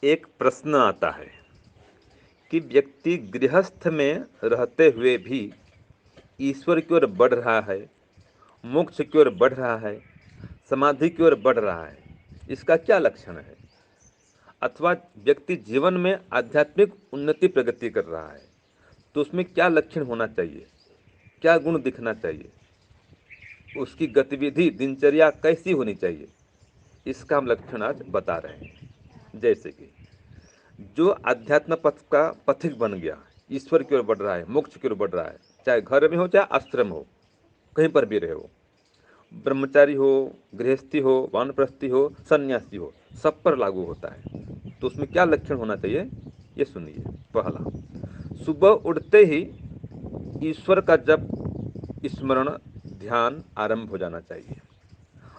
एक प्रश्न आता है कि व्यक्ति गृहस्थ में रहते हुए भी ईश्वर की ओर बढ़ रहा है, मोक्ष की ओर बढ़ रहा है, समाधि की ओर बढ़ रहा है, इसका क्या लक्षण है? अथवा व्यक्ति जीवन में आध्यात्मिक उन्नति प्रगति कर रहा है तो उसमें क्या लक्षण होना चाहिए, क्या गुण दिखना चाहिए, उसकी गतिविधि दिनचर्या कैसी होनी चाहिए, इसका हम लक्षण आज बता रहे हैं। जैसे कि जो अध्यात्म पथ का पथिक बन गया, ईश्वर की ओर बढ़ रहा है, मोक्ष की ओर बढ़ रहा है, चाहे घर में हो चाहे आश्रम हो, कहीं पर भी रहे हो, ब्रह्मचारी हो, गृहस्थी हो, वानप्रस्थी हो, सन्यासी हो, सब पर लागू होता है। तो उसमें क्या लक्षण होना चाहिए, ये सुनिए। पहला, सुबह उठते ही ईश्वर का जप, स्मरण, ध्यान आरंभ हो जाना चाहिए।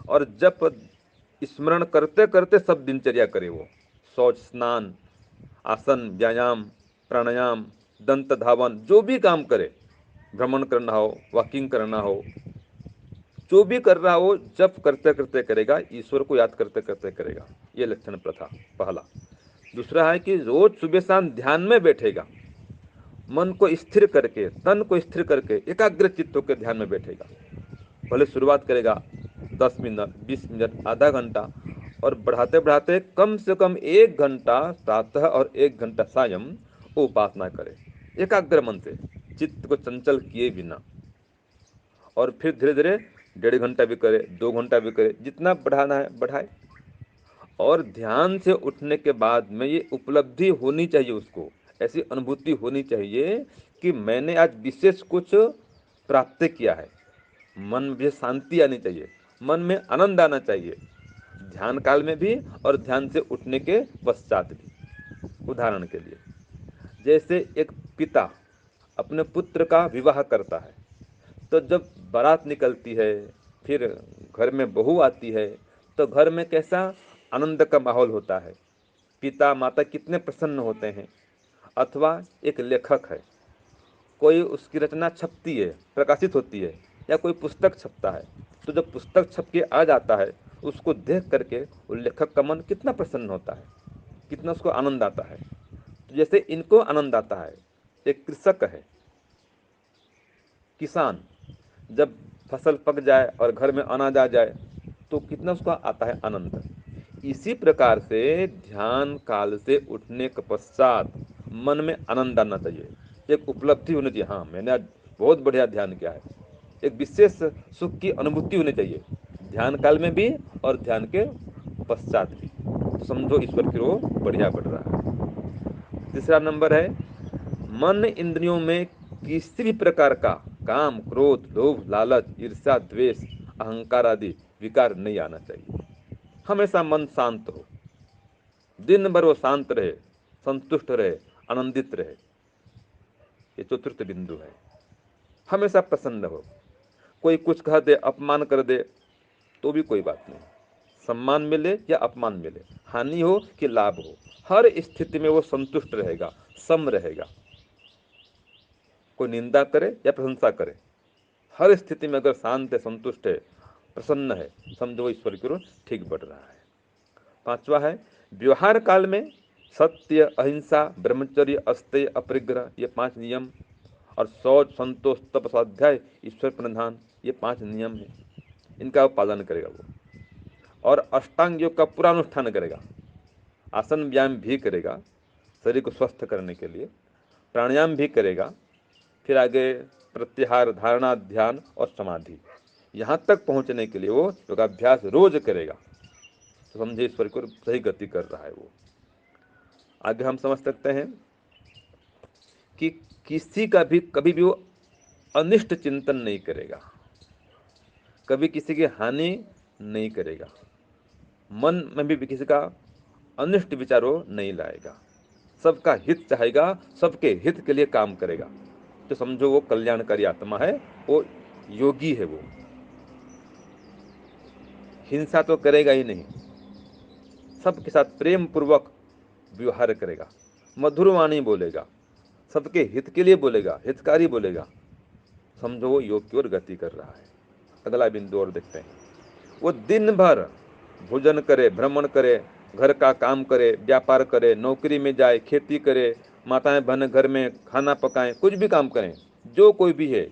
और जप स्मरण करते करते सब दिनचर्या करे वो, शौच, स्नान, आसन, व्यायाम, प्राणायाम, दंत धावन, जो भी काम करे, भ्रमण करना हो, वॉकिंग करना हो, जो भी कर रहा हो, जप करते करते करेगा, ईश्वर को याद करते करते करेगा। ये लक्षण प्रथा पहला। दूसरा है कि रोज सुबह शाम ध्यान में बैठेगा, मन को स्थिर करके, तन को स्थिर करके, एकाग्र चित्त होकर ध्यान में बैठेगा। पहले शुरुआत करेगा 10 मिनट, 20 मिनट, आधा घंटा, और बढ़ाते बढ़ाते कम से कम 1 घंटा प्रातः और 1 घंटा सायं वो उपासना करे, एकाग्र मन से, चित्त को चंचल किए बिना। और फिर धीरे धीरे 1.5 घंटा भी करे, 2 घंटा भी करे, जितना बढ़ाना है बढ़ाए। और ध्यान से उठने के बाद में ये उपलब्धि होनी चाहिए उसको, ऐसी अनुभूति होनी चाहिए कि मैंने आज विशेष कुछ प्राप्त किया है। मन में शांति आनी चाहिए, मन में आनंद आना चाहिए, ध्यान काल में भी और ध्यान से उठने के पश्चात भी। उदाहरण के लिए, जैसे एक पिता अपने पुत्र का विवाह करता है, तो जब बारात निकलती है, फिर घर में बहू आती है, तो घर में कैसा आनंद का माहौल होता है, पिता माता कितने प्रसन्न होते हैं। अथवा एक लेखक है, कोई उसकी रचना छपती है, प्रकाशित होती है, या कोई पुस्तक छपता है, तो जब पुस्तक छप के आ जाता है, उसको देख करके वो लेखक का मन कितना प्रसन्न होता है, कितना उसको आनंद आता है। तो जैसे इनको आनंद आता है, एक कृषक है, किसान, जब फसल पक जाए और घर में अनाज आ जाए तो कितना उसका आता है आनंद। इसी प्रकार से ध्यान काल से उठने के पश्चात मन में आनंद आना चाहिए, एक उपलब्धि होनी चाहिए, हाँ मैंने आज बहुत बढ़िया ध्यान किया है, एक विशेष सुख की अनुभूति होनी चाहिए, ध्यान काल में भी और ध्यान के पश्चात भी। तो समझो ईश्वर की ओर बढ़िया बढ़ रहा है। तीसरा नंबर है, मन इंद्रियों में किसी भी प्रकार का काम, क्रोध, लोभ, लालच, ईर्ष्या, द्वेष, अहंकार आदि विकार नहीं आना चाहिए। हमेशा मन शांत हो, दिन भर वो शांत रहे, संतुष्ट रहे, आनंदित रहे। ये चतुर्थ बिंदु है। हमेशा प्रसन्न हो, कोई कुछ कह दे, अपमान कर दे, तो भी कोई बात नहीं, सम्मान मिले या अपमान मिले, हानि हो कि लाभ हो, हर स्थिति में वो संतुष्ट रहेगा, सम रहेगा। कोई निंदा करे या प्रशंसा करे, हर स्थिति में अगर शांत है, संतुष्ट है, प्रसन्न है, समझो ईश्वर की ओर ठीक बढ़ रहा है। पांचवा है, व्यवहार काल में सत्य, अहिंसा, ब्रह्मचर्य, अस्तेय, अपरिग्रह, ये 5 नियम, और शौच, संतोष, तप, स्वाध्याय, ईश्वर प्रणिधान, ये 5 नियम है, इनका पालन करेगा वो। और अष्टांग योग का पूरा अनुष्ठान करेगा, आसन व्यायाम भी करेगा शरीर को स्वस्थ करने के लिए, प्राणायाम भी करेगा, फिर आगे प्रत्याहार, धारणा, ध्यान और समाधि, यहाँ तक पहुँचने के लिए वो योगाभ्यास रोज करेगा। तो समझे ईश्वर को सही गति कर रहा है वो। आगे हम समझ सकते हैं कि किसी का भी कभी भी वो अनिष्ट चिंतन नहीं करेगा, कभी किसी की हानि नहीं करेगा, मन में भी किसी का अनिष्ट विचारों नहीं लाएगा, सबका हित चाहेगा, सबके हित के लिए काम करेगा। तो समझो वो कल्याणकारी आत्मा है, वो योगी है वो। हिंसा तो करेगा ही नहीं, सबके साथ प्रेम पूर्वक व्यवहार करेगा, मधुर वाणी बोलेगा, सबके हित के लिए बोलेगा, हितकारी बोलेगा। समझो वो योग की ओर गति कर रहा है। अगला बिंदु और देखते हैं, वो दिन भर भोजन करे, भ्रमण करे, घर का काम करे, व्यापार करे, नौकरी में जाए, खेती करे, माताएं बहनें घर में खाना पकाएं, कुछ भी काम करें, जो कोई भी है,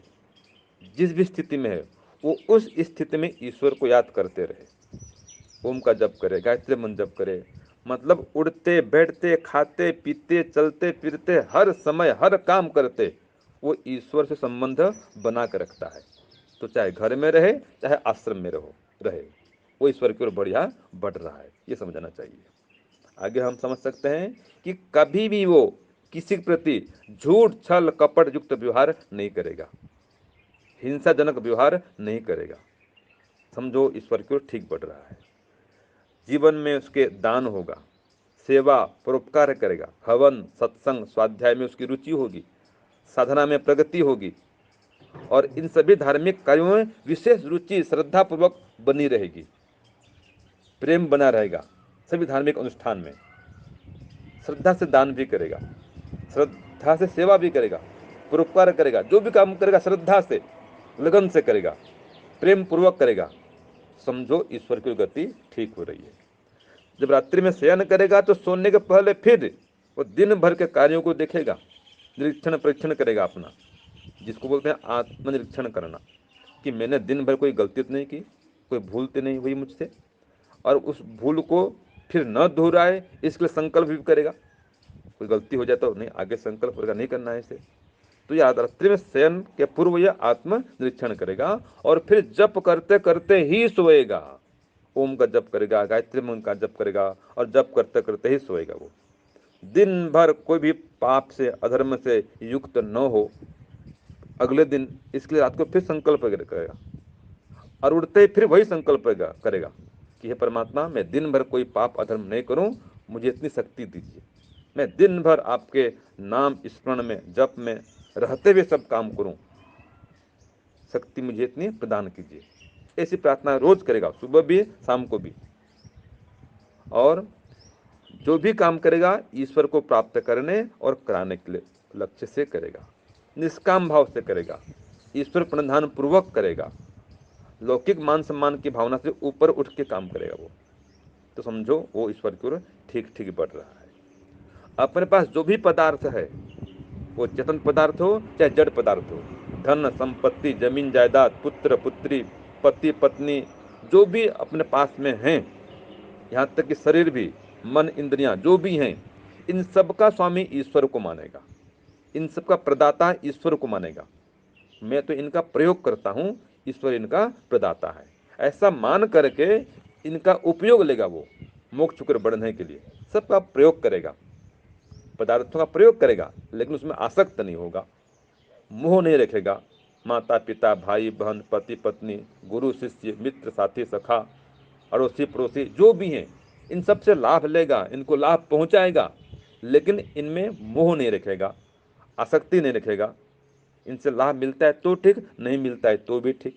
जिस भी स्थिति में है, वो उस स्थिति में ईश्वर को याद करते रहे। ओम का जप करे, गायत्री मंत्र जप करे, मतलब उड़ते बैठते खाते पीते चलते फिरते हर समय हर काम करते वो ईश्वर से संबंध बना कर रखता है। तो चाहे घर में रहे चाहे आश्रम में रहे, वो ईश्वर की ओर बढ़िया बढ़ रहा है, ये समझना चाहिए। आगे हम समझ सकते हैं कि कभी भी वो किसी के प्रति झूठ छल कपट युक्त व्यवहार नहीं करेगा, हिंसाजनक व्यवहार नहीं करेगा। समझो ईश्वर की ओर ठीक बढ़ रहा है। जीवन में उसके दान होगा, सेवा परोपकार करेगा, हवन सत्संग स्वाध्याय में उसकी रुचि होगी, साधना में प्रगति होगी, और इन सभी धार्मिक कार्यों में विशेष रुचि श्रद्धा पूर्वक बनी रहेगी, प्रेम बना रहेगा। सभी धार्मिक अनुष्ठान में श्रद्धा से दान भी करेगा, श्रद्धा से सेवा भी करेगा, परोपकार करेगा, जो भी काम करेगा श्रद्धा से लगन से करेगा, प्रेम पूर्वक करेगा। समझो ईश्वर की गति ठीक हो रही है। जब रात्रि में शयन करेगा तो सोने के पहले फिर वो दिन भर के कार्यों को देखेगा, निरीक्षण परीक्षण करेगा अपना, जिसको बोलते हैं आत्मनिरीक्षण करना, कि मैंने दिन भर कोई गलती तो नहीं की, कोई भूल तो नहीं हुई मुझसे, और उस भूल को फिर न दोहराए इसके लिए संकल्प भी करेगा। कोई गलती हो जाए तो नहीं, आगे संकल्प करेगा नहीं करना है इसे। तो यह रात्रि में शयन के पूर्व यह आत्म निरीक्षण करेगा, और फिर जप करते करते ही सोएगा। ओम का जप करेगा, गायत्री मंत्र का जप करेगा, और जप करते करते ही सोएगा। वो दिन भर कोई भी पाप से अधर्म से युक्त न हो, अगले दिन इसके लिए रात को फिर संकल्प करेगा, और उठते ही फिर वही संकल्प करेगा कि हे परमात्मा, मैं दिन भर कोई पाप अधर्म नहीं करूं, मुझे इतनी शक्ति दीजिए, मैं दिन भर आपके नाम स्मरण में जप में रहते हुए सब काम करूं, शक्ति मुझे इतनी प्रदान कीजिए। ऐसी प्रार्थना रोज करेगा, सुबह भी शाम को भी। और जो भी काम करेगा ईश्वर को प्राप्त करने और कराने के लिए लक्ष्य से करेगा, निष्काम भाव से करेगा, ईश्वर प्रणिधान पूर्वक करेगा, लौकिक मान सम्मान की भावना से ऊपर उठ के काम करेगा वो। तो समझो वो ईश्वर की ओर ठीक ठीक बढ़ रहा है। अपने पास जो भी पदार्थ है, वो चेतन पदार्थ हो चाहे जड़ पदार्थ हो, धन संपत्ति जमीन जायदाद पुत्र पुत्री पति पत्नी, जो भी अपने पास में हैं, यहाँ तक कि शरीर भी, मन इंद्रियां जो भी हैं, इन सब का स्वामी ईश्वर को मानेगा, इन सब का प्रदाता ईश्वर को मानेगा। मैं तो इनका प्रयोग करता हूँ, ईश्वर इनका प्रदाता है, ऐसा मान करके इनका उपयोग लेगा वो मोक्ष की ओर बढ़ने के लिए। सबका प्रयोग करेगा, पदार्थों का प्रयोग करेगा, लेकिन उसमें आसक्त नहीं होगा, मोह नहीं रखेगा। माता पिता भाई बहन पति पत्नी गुरु शिष्य मित्र साथी सखा अड़ोसी पड़ोसी जो भी हैं, इन सब से लाभ लेगा, इनको लाभ पहुंचाएगा, लेकिन इनमें मोह नहीं रखेगा, आसक्ति नहीं रखेगा। इनसे लाभ मिलता है तो ठीक, नहीं मिलता है तो भी ठीक,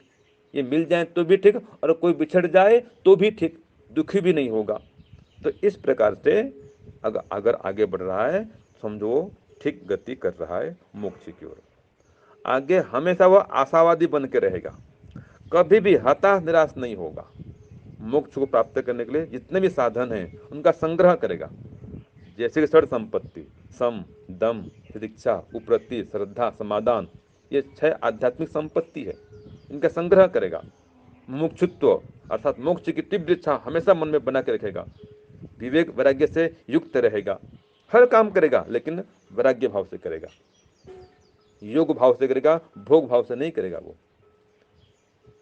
ये मिल जाए तो भी ठीक, और कोई बिछड़ जाए तो भी ठीक, दुखी भी नहीं होगा। तो इस प्रकार से अगर आगे बढ़ रहा है, समझो ठीक गति कर रहा है मोक्ष की ओर। आगे हमेशा वह आशावादी बन के रहेगा, कभी भी हताश निराश नहीं होगा। मोक्ष को प्राप्त करने के लिए जितने भी साधन हैं उनका संग्रह करेगा, जैसे कि षड संपत्ति, सम दम शिक्षा उपरति श्रद्धा समाधान, ये 6 आध्यात्मिक संपत्ति है, इनका संग्रह करेगा। मुमुक्षुत्व अर्थात मोक्ष की तीव्र इच्छा हमेशा मन में बना के रखेगा, विवेक वैराग्य से युक्त रहेगा, हर काम करेगा लेकिन वैराग्य भाव से करेगा, योग भाव से करेगा, भोग भाव से नहीं करेगा वो।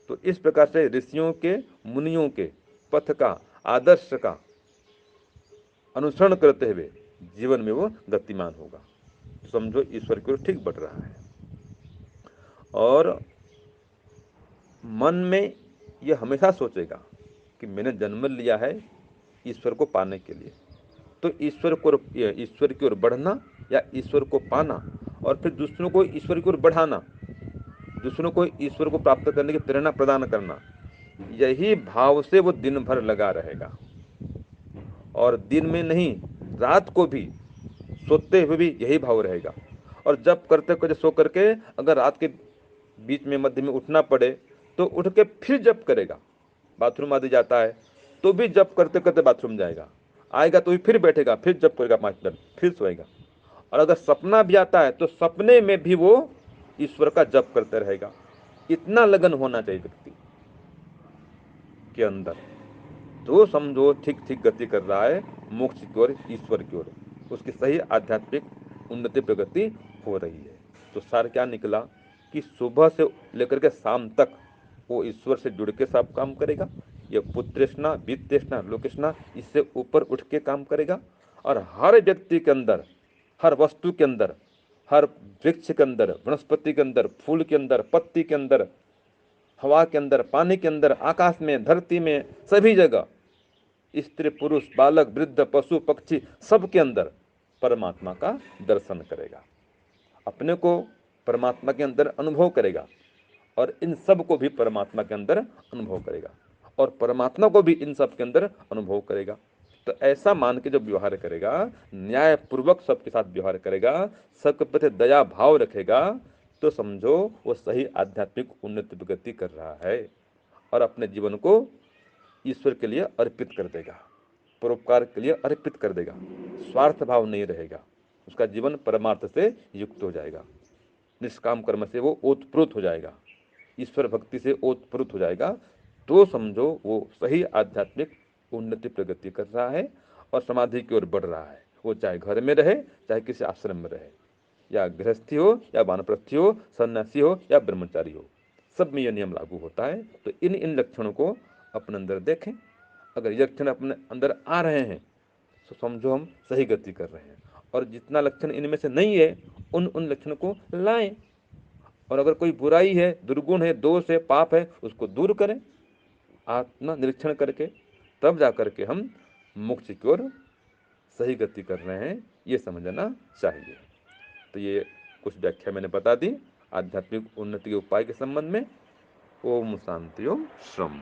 तो इस प्रकार से ऋषियों के मुनियों के पथ का आदर्श का अनुसरण करते हुए जीवन में वो गतिमान होगा। तो समझो ईश्वर की ओर ठीक बढ़ रहा है। और मन में यह हमेशा सोचेगा कि मैंने जन्म लिया है ईश्वर को पाने के लिए। तो ईश्वर की ओर बढ़ना या ईश्वर को पाना, और फिर दूसरों को ईश्वर की ओर बढ़ाना, दूसरों को ईश्वर को प्राप्त करने की प्रेरणा प्रदान करना, यही भाव से वो दिन भर लगा रहेगा। और दिन में नहीं, रात को भी सोते हुए भी यही भाव रहेगा। और जब करते करते सो करके अगर रात के बीच में मध्य में उठना पड़े तो उठ के फिर जप करेगा। बाथरूम आदि जाता है तो भी जप करते करते बाथरूम जाएगा, आएगा तो भी फिर बैठेगा, फिर जप करेगा 5 मिनट, फिर सोएगा। और अगर सपना भी आता है तो सपने में भी वो ईश्वर का जप करते रहेगा। इतना लगन होना चाहिए व्यक्ति के अंदर, तो समझो ठीक ठीक गति कर रहा है मोक्ष की ओर, ईश्वर की ओर, उसकी सही आध्यात्मिक उन्नति प्रगति हो रही है। तो सार क्या निकला कि सुबह से लेकर के शाम तक वो ईश्वर से जुड़ के सब काम करेगा। ये पुत्रेष्णा, वित्तेष्णा, लोकेष्णा, इससे ऊपर उठ के काम करेगा। और हर व्यक्ति के अंदर, हर वस्तु के अंदर, हर वृक्ष के अंदर, वनस्पति के अंदर, फूल के अंदर, पत्ती के अंदर, हवा के अंदर, पानी के अंदर, आकाश में, धरती में, सभी जगह, स्त्री पुरुष बालक वृद्ध पशु पक्षी, सबके अंदर परमात्मा का दर्शन करेगा, अपने को परमात्मा के अंदर अनुभव करेगा, और इन सब को भी परमात्मा के अंदर अनुभव करेगा, और परमात्मा को भी इन सब के अंदर अनुभव करेगा। तो ऐसा मान के जो व्यवहार करेगा, न्याय पूर्वक सबके साथ व्यवहार करेगा, सबके प्रति दया भाव रखेगा, तो समझो वो सही आध्यात्मिक उन्नति प्रगति कर रहा है, और अपने जीवन को ईश्वर के लिए अर्पित कर देगा, परोपकार के लिए अर्पित कर देगा। स्वार्थ भाव नहीं रहेगा, उसका जीवन परमार्थ से युक्त हो जाएगा, निष्काम कर्म से वो ओतप्रोत हो जाएगा, ईश्वर भक्ति से ओतप्रोत हो जाएगा। तो समझो वो सही आध्यात्मिक उन्नति प्रगति कर रहा है और समाधि की ओर बढ़ रहा है। वो चाहे घर में रहे, चाहे किसी आश्रम में रहे, या गृहस्थी हो या वानप्रस्थी हो, सन्यासी हो या ब्रह्मचारी हो, सब में यह नियम लागू होता है। तो इन इन लक्षणों को अपने अंदर देखें। अगर ये लक्षण अपने अंदर आ रहे हैं तो समझो हम सही गति कर रहे हैं, और जितना लक्षण इनमें से नहीं है उन उन लक्षणों को लाएं। और अगर कोई बुराई है, दुर्गुण है, दोष है, पाप है, उसको दूर करें आत्मा निरीक्षण करके, तब जा करके हम मोक्ष की ओर सही गति कर रहे हैं, ये समझना चाहिए। तो ये कुछ व्याख्या मैंने बता दी आध्यात्मिक उन्नति के उपाय के संबंध में। ओम शांति, ओम श्रम।